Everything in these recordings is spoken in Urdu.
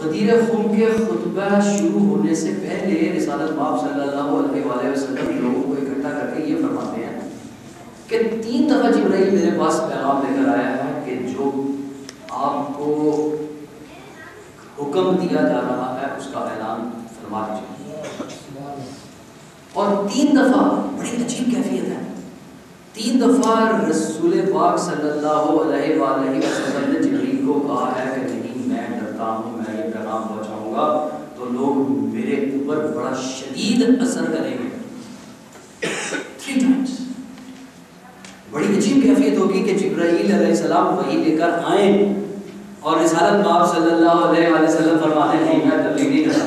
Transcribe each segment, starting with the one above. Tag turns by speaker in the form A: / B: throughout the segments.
A: غدیر خم کے خطبہ شروع ہونے سے پہلے رسالت مآب صلی اللہ علیہ وآلہ وسلم لوگوں کو اکٹھا کر کے یہ فرماتے ہیں کہ 3 دفعہ جبرائیل میرے پاس پیغام لے کر آیا ہے کہ جو آپ کو حکم دیا جا رہا ہے اس کا اعلان فرما دیجیے. اور 3 دفعہ بڑی عجیب کیفیت ہے. 3 دفعہ رسول پاک صلی اللہ علیہ وآلہ وسلم نے جبرائیل کو کہا ہے کہ نہیں میں ڈرتا ہوں میں یہ پیغام پہنچاؤں گا تو لوگ میرے اوپر بڑا شدید اثر کریں گے. 3 times. بڑی عجیب کیفیت ہوگی کہ جبرائیل علیہ السلام وحی لے کر آئیں اور رسالت مآب صلی اللہ علیہ وسلم فرماتے ہیں میں تبلیغ نہیں کرتا.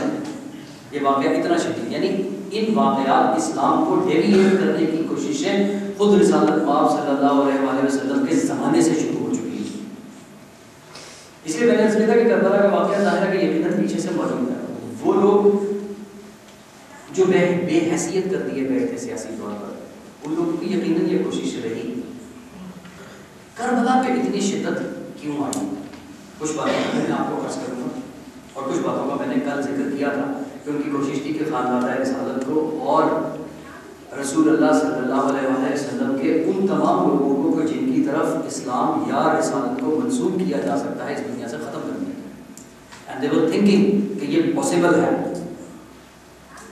A: یہ واقعہ اتنا شدید، یعنی ان واقعات اسلام کو ڈیویٹ کرنے کی کوششیں خود رسالت مآب صلی اللہ علیہ وسلم کے زمانے سے شروع ہو چکی ہیں. اس لیے میں نے سمجھا کہ کربلا کا واقعہ ظاہر ہے کہ یقیناً پیچھے سے موجود ہے. وہ لوگ جو بے حیثیت کر دیے گئے تھے سیاسی طور پر، ان لوگوں کی یقیناً یہ کوشش رہی کربلا پہ اتنی شدت کیوں آئی. کچھ باتوں کا میں آپ کو عرض کروں گا اور کچھ باتوں کا میں نے کل ذکر کیا تھا کہ ان کی کوشش تھی کہ خاندان رسالت کو اور رسول اللہ صلی اللہ علیہ وسلم کے ان تمام لوگوں کو جن کی طرف اسلام یا رسالت کو منسوب کیا جا سکتا ہے اس دنیا سے ختم کر دیا. اینڈ دے ور تھنکنگ کہ یہ پاسبل ہے.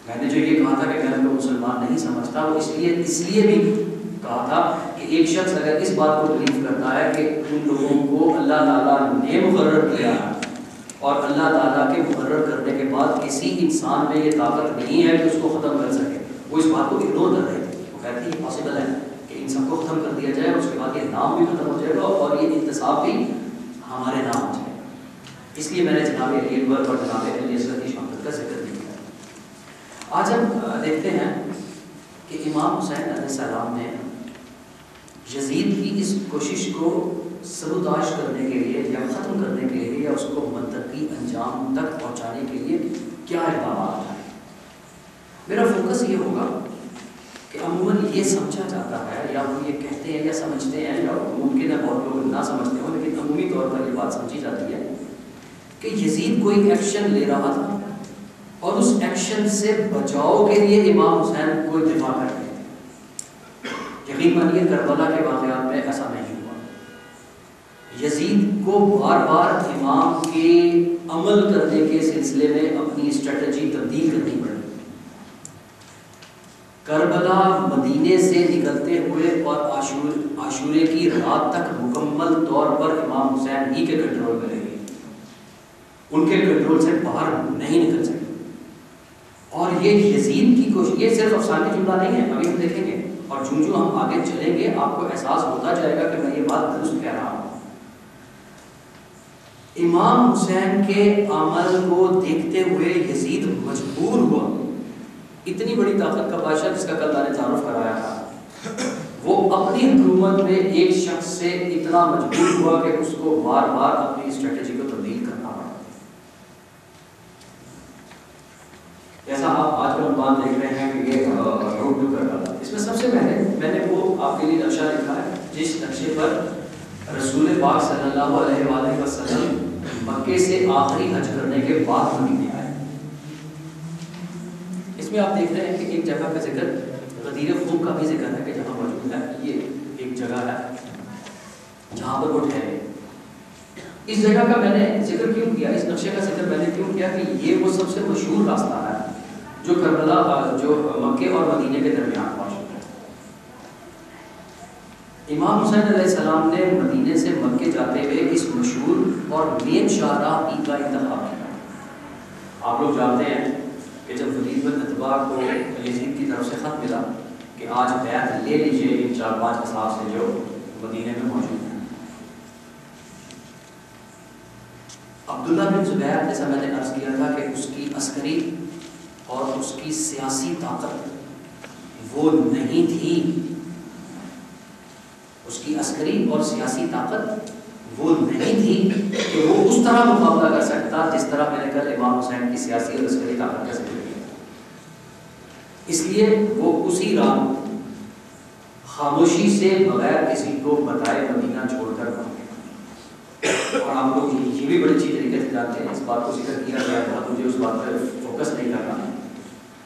A: میں نے جو یہ کہا تھا کہ میں ان کو مسلمان نہیں سمجھتا، وہ اس لیے بھی کہا تھا کہ ایک شخص اگر اس بات کو بلیو کرتا ہے کہ ان لوگوں کو اللہ تعالیٰ نے مقرر کیا ہے اور اللہ تعالیٰ کے مقرر کرنے کے بعد کسی انسان میں یہ طاقت نہیں ہے کہ اس کو ختم کر سکے، وہ اس بات کو اگنور کر رہے تھے. وہ کہتے ہیں یہ پاسبل ہے کہ ان سب کو ختم کر دیا جائے اور اس کے بعد یہ نام بھی ختم ہو جائے گا اور یہ انتصاب بھی ہمارے نام ہو جائے گا. اس لیے میں نے جناب علی اکبر اور جناب علی اصغر کی شہادت کا ذکر نہیں کیا. آج ہم دیکھتے ہیں کہ امام حسین علیہ السلام نے یزید کی اس کوشش کو سبوتاش کرنے کے لیے یا ختم کرنے کے لیے یا اس کو منطقی انجام تک پہنچانے کے لیے کیا اقدامات اٹھائے. میرا فوکس یہ ہوگا کہ عموماً یہ سمجھا جاتا ہے یا وہ یہ کہتے ہیں یا سمجھتے ہیں یا ممکن ہے بہت لوگ نہ سمجھتے ہوں لیکن عمومی طور پر یہ بات سمجھی جاتی ہے کہ یزید کوئی ایکشن لے رہا تھا اور اس ایکشن سے بچاؤ کے لیے امام حسین کو دفاع کر رہے تھے. یقین مانیے کربلا کے واقعات میں ایسا نہیں ہوا. یزید کو بار بار امام کے عمل کرنے کے سلسلے میں اپنی اسٹریٹجی تبدیل کرنی پڑی. کربلا مدینے سے نکلتے ہوئے اور عاشورے کی رات تک مکمل طور پر امام حسین ہی کے کنٹرول میں رہی. ان کے کنٹرول سے باہر نہیں نکل سکے. اور یہ یزید کی کوشش، یہ صرف افسانے جملہ نہیں ہے، ابھی ہم دیکھیں گے اور جو ہم آگے چلیں گے آپ کو احساس ہوتا جائے گا کہ میں یہ بات درست کہہ رہا ہوں. امام حسین کے عمل کو دیکھتے ہوئے یزید مجبور ہوا. اتنی بڑی طاقت کا بادشاہ جس کا کل میں نے تعارف کرایا تھا، وہ اپنی حکومت میں ایک شخص سے اتنا مجبور ہوا کہ اس کو بار بار اپنی اسٹریٹجی کو تبدیل کرنا پڑا. جیسا آپ آج کا عنوان دیکھ رہے ہیں کہ یہ روڈ ٹو کربلا، اس میں سب سے پہلے میں نے وہ آپ کے لیے نقشہ لکھا ہے جس نقشے پر رسول پاک صلی اللہ علیہ وآلہ وسلم مکے سے آخری حج کرنے کے بعد مدینے آئے. اس میں آپ دیکھ رہے ہیں کہ ایک جگہ کا ذکر غدیر خم کا بھی ذکر ہے کہ جہاں موجود ہے. یہ ایک جگہ ہے جہاں پر وہ ٹھہرے. اس جگہ کا میں نے ذکر کیوں کیا، اس نقشے کا ذکر میں نے کیوں کیا کہ یہ وہ سب سے مشہور راستہ ہے جو کربلا جو مکے اور مدینے کے درمیان موجود ہے. امام حسین علیہ السلام نے مدینے سے مکے جاتے ہوئے اس مشہور اور مین شاہراہ ای کا انتخاب کیا. آپ لوگ جانتے ہیں کہ جب ولید بن عتبہ کو یزید کی طرف سے خط ملا کہ آج بیعت لے لیجیے ان 4-5 اصحاب سے جو مدینے میں موجود ہیں. عبداللہ بن زبیر جیسا میں نے عرض کیا تھا کہ اس کی عسکری اور اس کی سیاسی طاقت وہ نہیں تھی. اس کی عسکری اور سیاسی طاقت وہ نہیں تھی کہ وہ اس طرح مقابلہ کر سکتا جس طرح میں نے کل امام حسین کی سیاسی اور عسکری طاقت کا ذکر کیا. اس لیے وہ اسی رات خاموشی سے بغیر کسی کو بتائے مدینہ چھوڑ کر بھاگ گیا. اور آپ لوگ یہ بھی بڑی اچھی طریقے سے جانتے ہیں، اس بات کو ذکر کیا گیا تھا، مجھے اس بات پر فوکس نہیں کرنا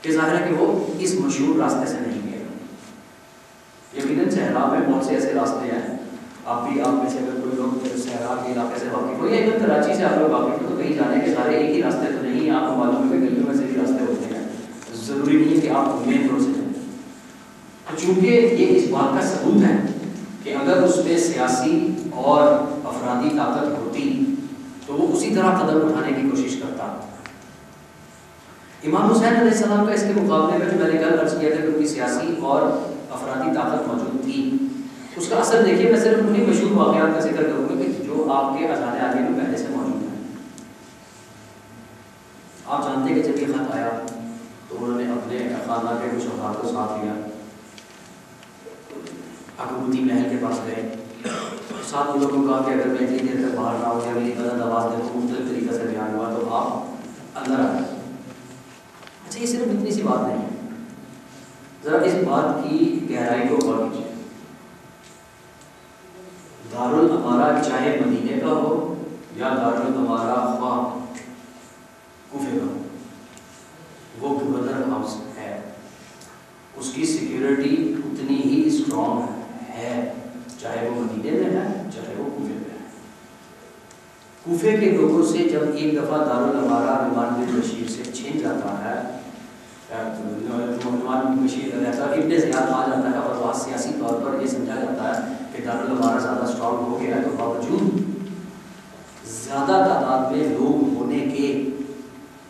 A: کہ ظاہر ہے کہ وہ اس مشہور راستے سے نہیں گئے. یقیناً صحرا میں بہت سے ایسے راستے ہیں، آپ میں سے اگر کوئی لوگ صحرا کے علاقے سے واقف ہو یا اگر کراچی سے آپ لوگ واقف ہو تو کہیں جانے کے سارے ایک ہی راستے تو نہیں ہیں. آپ کو معلوم ہے کہ گلیوں میں سے بھی راستے ہوتے ہیں، ضروری نہیں ہے کہ آپ مین روڈ سے جائیں. چونکہ یہ اس بات کا ثبوت ہے کہ اگر اس میں سیاسی اور افرادی طاقت ہوتی تو وہ اسی طرح قدم اٹھانے کی کوشش کرتا. امام حسین علیہ السلام کا اس کے مقابلے میں میں نے کل عرض کیا تھا کہ ان کی سیاسی اور افرادی طاقت موجود تھی. اس کا اثر دیکھیے، میں صرف انہیں مشہور واقعات کا ذکر کروں گا کہ جو آپ کے اذان عالیہ میں پہلے سے موجود ہیں. آپ جانتے ہیں کہ جب یہ خط آیا تو انہوں نے اپنے خاندان کے کچھ افراد کو ساتھ لیا، حکومتی محل کے پاس گئے، ساتھ ان لوگوں کو کہا کہ اگر میں اتنی دیر تک باہر نہ ہوں یا میری بلند آواز دیکھو مختلف طریقے سے بیان ہوا تو آپ اندر آ جائیں. اچھا، یہ صرف اتنی سی بات نہیں ہے، ذرا اس بات کی گہرائی کو غور کیجیے. دارالامارہ چاہے مدینے کا ہو یا دارالامارہ خواہ کوفے کا ہو، وہ گورنر ہاؤس ہے، اس کی سیکیورٹی اتنی ہی اسٹرانگ ہے چاہے وہ مدینے میں ہے چاہے وہ کوفے میں ہے. کوفے کے لوگوں سے جب ایک دفعہ دارالامارہ نعمان بن بشیر سے چھن جاتا ہے، نعمان بن بشیر ابن زیاد آ جاتا ہے اور وہاں سیاسی طور پر یہ سمجھا جاتا ہے کہ دارالامارہ زیادہ اسٹرانگ ہو گیا ہے، تو باوجود زیادہ تعداد میں لوگ ہونے کے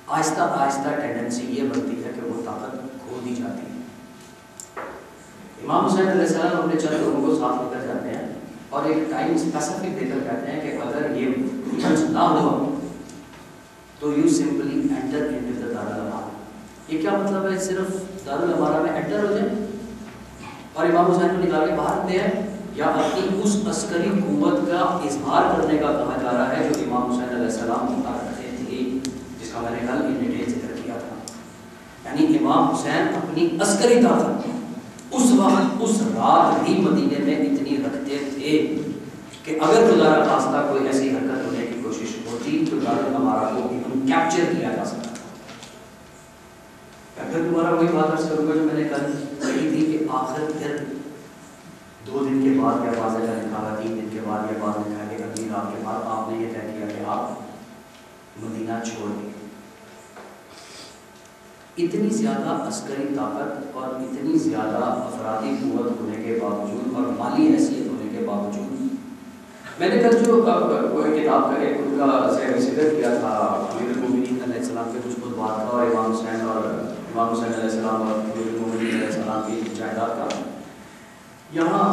A: آہستہ آہستہ ٹینڈنسی یہ بنتی ہے کہ وہ طاقت کھو دی جاتی ہے. امام حسین علیہ السلام اپنے چند لوگوں کو ساتھ لے کر جاتے ہیں اور ایک ٹائم اسپیسیفک دے کر کہتے ہیں کہ اگر یہ نہ ہوا تو you simply enter into the دارالامارہ. یہ کیا مطلب ہے؟ صرف دارالامارہ میں انٹر ہو جائیں اور امام حسین کو نکال کے باہر دے آئے، یا اپنی اس عسکری قوت کا اظہار کرنے کا کہا جا رہا ہے جو امام حسین علیہ السلام رکھتے تھے، جس کا میں نے کل ان ڈیٹیل ذکر کیا تھا. یعنی امام حسین اپنی عسکری طاقت اس وقت اس رات ہی مدینے میں اتنی رکھتے تھے کہ اگر خدا نہ خواستہ کوئی ایسی حرکت ہونے کی کوشش ہوتی تو دارالامارہ کو بھی کیپچر کیا جا سکتا تھا. پھر دوبارہ وہی بات عرض کروں گا جو میں نے کل کہی تھی کہ آخر پھر 2 دن کے بعد یا واضح کا نکالا، 3 دن کے بعد یا واضح کا کہ اگلی رات کے بعد آپ نے یہ طے کیا کہ آپ مدینہ چھوڑ دیں. اتنی زیادہ عسکری طاقت اور اتنی زیادہ افرادی قوت ہونے کے باوجود اور مالی حیثیت ہونے کے باوجود، میں نے کل جو کتاب کا ایک ان کا ذکر کیا تھا امیر المومنین علیہ السلام کے کچھ خطبات کا اور امام حسین علیہ السلام اور امیر المومنین علیہ السلام کی جائیداد کا، یہاں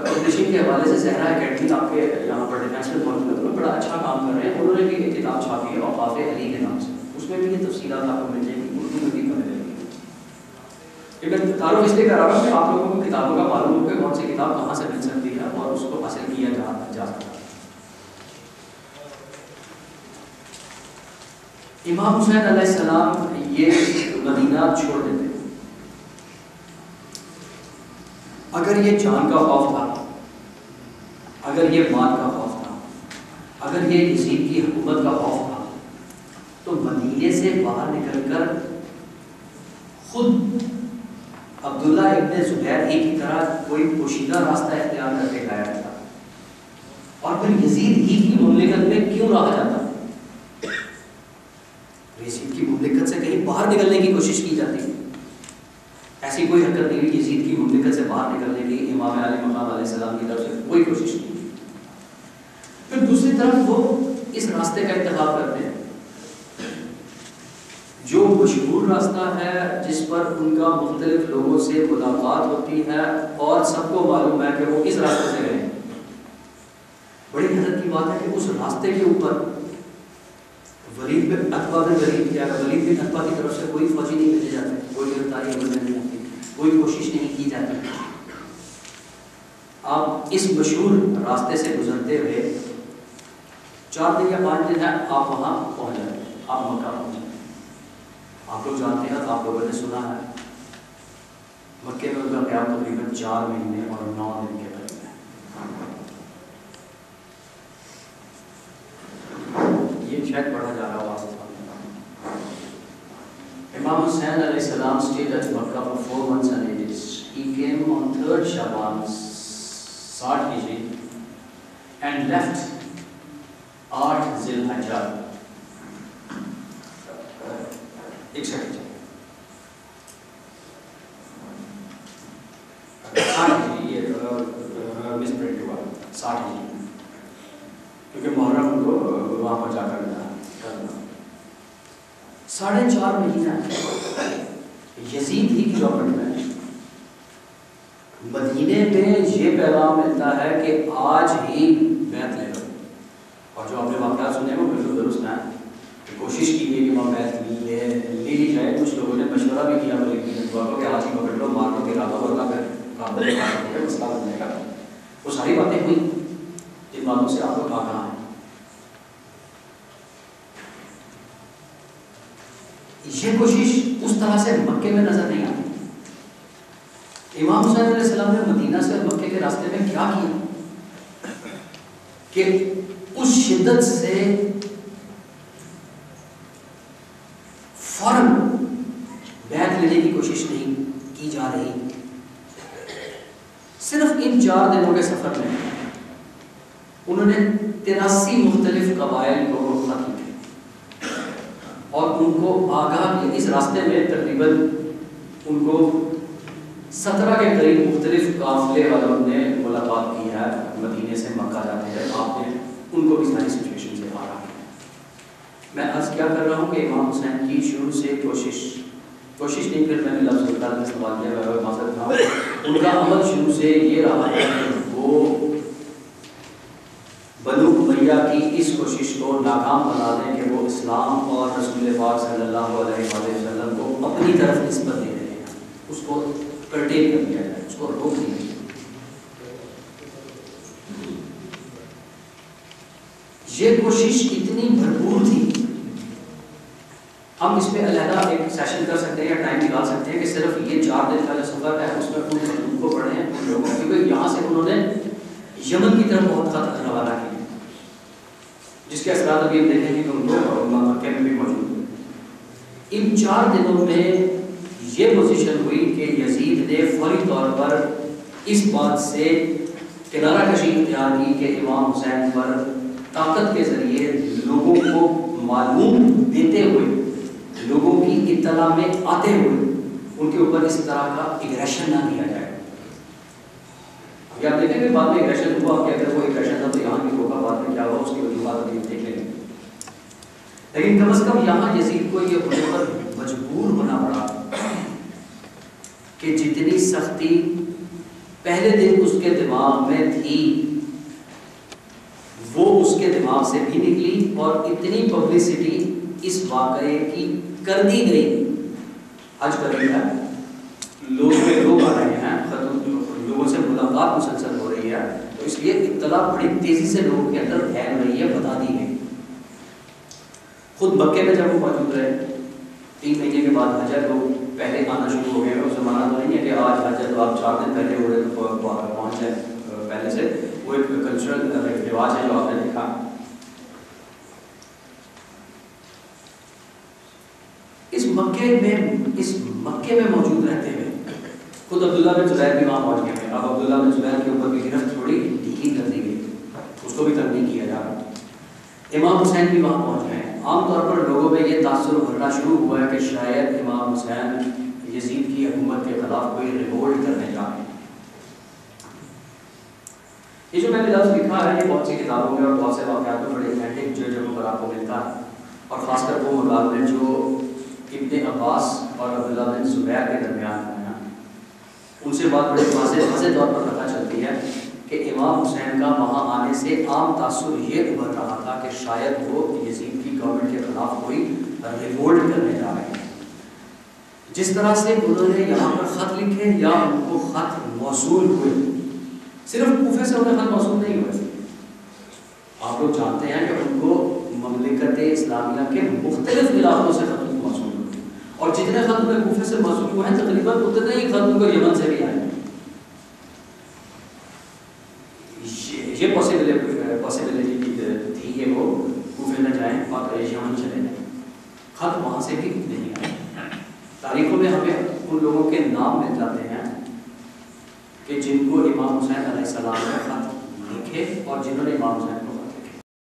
A: پبلشنگ کے حوالے سے زہرا اکیڈمی آپ کے یہاں پر ڈیفینشنل موجود ہے، بڑا اچھا کام کر رہے ہیں. انہوں نے بھی ایک کتاب چھاپی ہے اوقاف علی کے نام سے، اس میں بھی یہ تفصیلات آپ کو مل جائیں گی، اردو میں بھی ملے گی. لیکن تعارف اس لیے کر رہا ہوں کہ آپ لوگوں کو کتابوں کا معلوم ہو کہ کون سی کتاب کہاں سے مل سکتی ہے اور اس کو حاصل کیا جا سکتا ہے. امام حسین علیہ السلام یہ مدینہ چھوڑ دیتے. اگر یہ جان کا خوف تھا، اگر یہ مال کا خوف تھا، اگر یہ یزید کی حکومت کا خوف تھا تو مدینے سے باہر نکل کر خود عبداللہ ابن زبیر ہی کی طرح کوئی پوشیدہ راستہ اختیار کر کے گیا تھا اور پھر یزید ہی کی مملکت میں کیوں رہا جاتا؟ یزید کی مملکت سے کہیں باہر نکلنے کی کوشش کی جاتی. ایسی کوئی حرکت نہیں ہوئی یزید کی مملکت سے باہر نکلنے کی امام علی مقام علیہ السلام کی طرف سے کوئی کوشش نہیں کی. پھر دوسری طرف وہ اس راستے کا انتخاب کرتے ہیں جو مشہور راستہ ہے، جس پر ان کا مختلف لوگوں سے ملاقات ہوتی ہے اور سب کو معلوم ہے کہ وہ اس راستے سے گئے. بڑی حیرت کی بات ہے کہ اس راستے کے اوپر ولید بن عتبہ کی طرف سے کوئی فوجی نہیں بھیجے جاتے، کوئی گرفتاری عمل میں نہیں ہوتی، کوئی کوشش نہیں کی جاتی. آپ اس مشہور راستے سے گزرتے ہوئے 4 دن یا 5 دن ہے آپ وہاں پہنچ جائیں، آپ مکہ پہنچ جائیں. آپ لوگ جانتے ہیں، آپ لوگوں نے سنا ہے مکے میں ان کا قیام تقریباً 4 مہینے اور 9 دن کے قریب ہے. شاید پڑھا جا رہا ہوا. Imam Hussain alayhi salam stayed at Makkah for 4 months and 8 days. He came on 3rd Shaban 60 Hijri and left 8 Zilhijjah. ایک سیکنڈ یہ مس پرنٹ ہوا 60 ہجری کیونکہ محرم کو وہاں پر جا کر کرنا 4.5 مہینہ یزید ہی کی گورنمنٹ میں مدینے میں یہ پیغام ملتا ہے کہ آج ہی بیعت لے لو. اور جو آپ نے واقعات سنے وہ بالکل درست ہیں. کوشش کی گئی کہ وہاں بیعت لے لی جائے. کچھ لوگوں نے مشورہ بھی کیا ملک کو کہ آج ہی پکڑ لو, مار لو, گرا دو, ورنہ پھر مسئلہ بن جائے گا. وہ ساری باتیں ہوئی جن باتوں سے آپ کو کہاں ہے. یہ کوشش اس طرح سے مکے میں نظر نہیں آتی. امام حسین علیہ السلام نے مدینہ سے مکے کے راستے میں کیا کیا کہ اس شدت سے فوراً بیعت لینے کی کوشش نہیں کی جا رہی. صرف ان 4 دنوں کے سفر میں انہوں نے 83 مختلف قبائل کو ختم کیا اور ان کو آگاہ کیا. اس راستے میں تقریباً ان کو 17 کے قریب مختلف قافلے والوں نے ملاقات کی ہے. مدینے سے مکہ جاتے ہیں, آپ نے ان کو بھی ساری سچویشن سے آگاہ کیا. میں عرض کیا کر رہا ہوں کہ امام حسین کی شروع سے کوشش نہیں, پھر میں نے لفظ میں استعمال کیا معذرت تھا. ان کا عمل شروع سے یہ رہا ہے کہ وہ بنو امیہ کی اس کوشش کو ناکام بنا دیں کہ وہ اسلام اور رسول پاک صلی اللہ علیہ وسلم کو اپنی طرف نسبت دے رہے ہیں. اس کو کرٹیل کر دیا جائے, اس کو روک دیا جائے. یہ کوشش اتنی بھرپور تھی, ہم اس پہ علیحدہ ایک سیشن کر سکتے ہیں یا ٹائم نکال سکتے ہیں کہ صرف یہ 4 دن کا جو سفر ہے اس میں ان کو پڑھیں ان لوگوں, کیونکہ یہاں سے انہوں نے یمن کی طرف بہت خط روانہ کیے جس کے اثرات ابھی ہم دیکھیں گے کہ ان کو مکے میں بھی موجود ہیں. ان 4 دنوں میں یہ پوزیشن ہوئی کہ یزید نے فوری طور پر اس بات سے کنارہ کشی اختیار کی کہ امام حسین پر طاقت کے ذریعے لوگوں کو معلوم دیتے ہوئے, لوگوں کی اطلاع میں آتے ہوئے ان کے اوپر اس طرح کا اگریشن نہ کیا جائے. آپ دیکھیں گے بعد میں اگریشن ہوا, کہ اگر وہ اگریشن تھا تو یہاں بھی ہوگا, بعد میں کیا ہوا اس کی وجوہات ابھی دیکھ لیں گے. لیکن کم از کم یہاں یزید کو یہ ہونے پر مجبور ہونا پڑا کہ جتنی سختی پہلے دن اس کے دماغ میں تھی وہ اس کے دماغ سے بھی نکلی, اور اتنی پبلسٹی اس واقعے کی کر دی گئی. حج قریب ہے, لوگ آ رہے ہیں, لوگوں سے ملاقات مسلسل ہو رہی ہے, تو اس لیے اطلاع بڑی تیزی سے لوگوں کے اندر پھیل رہی ہے, بتا دی گئی. خود مکے میں جب وہ موجود رہے 3 مہینے کے بعد حجر لوگ پہلے آنا شروع ہو گئے. اس زمانہ تو نہیں ہے کہ آج حجر تو آپ 4 دن پہلے ہو رہے تو پہنچ جائے پہلے سے. وہ ایک کلچرل رواج ہے جو آپ نے دیکھا. اس مکے میں موجود رہتے ہوئے خود عبداللہ بن زبیر بھی وہاں پہنچ گئے. اب عبداللہ بن زبیر کے اوپر بھی گرفت تھوڑی ڈھیلی کر دی گئی, اس کو بھی تنبیہ کیا جا رہا. امام حسین بھی وہاں پہنچ گئے. عام طور پر لوگوں میں یہ تاثر ابھرنا شروع ہوا ہے کہ شاید امام حسین یزید کی حکومت کے خلاف کوئی ریوولٹ کرنے جا رہے ہیں. یہ جو میں نے لفظ لکھا ہے یہ بہت سی کتابوں میں اور بہت سے واقعات میں بڑے اتھینٹک جو جگہوں پر آپ کو ملتا ہے, اور خاص کر وہ مقابلے جو ابن عباس اور عبداللہ بن زبیر کے درمیان ہوئے ہیں, ان سے بات بڑے واضح طور پر پتہ چلتی ہے کہ امام حسین کا وہاں آنے سے عام تاثر یہ ابھر رہا تھا کہ شاید وہ یزید کی گورنمنٹ کے خلاف کوئی ریوولٹ کرنے جا رہے ہیں. جس طرح سے انہوں نے یہاں پر خط لکھے یا ان کو خط موصول ہوئے, صرف کوفے سے انہیں خط موصول نہیں ہوئے, آپ لوگ جانتے ہیں کہ ان کو مملکت اسلامیہ کے مختلف علاقوں سے خط موصول ہوئے, اور جتنے خط انہیں کوفے سے موصول ہوئے ہیں تقریباً اتنے ہی خط ان کو یمن سے بھی آئے. یہ پاسبلٹی تھی کہ وہ کوفے میں جائیں اور خط وہاں سے بھی نہیں آیا۔ تاریخوں میں ہمیں ان لوگوں کے نام مل جاتے ہیں کہ جن کو امام حسین علیہ السلام نے خط لکھے اور جنہوں نے امام حسین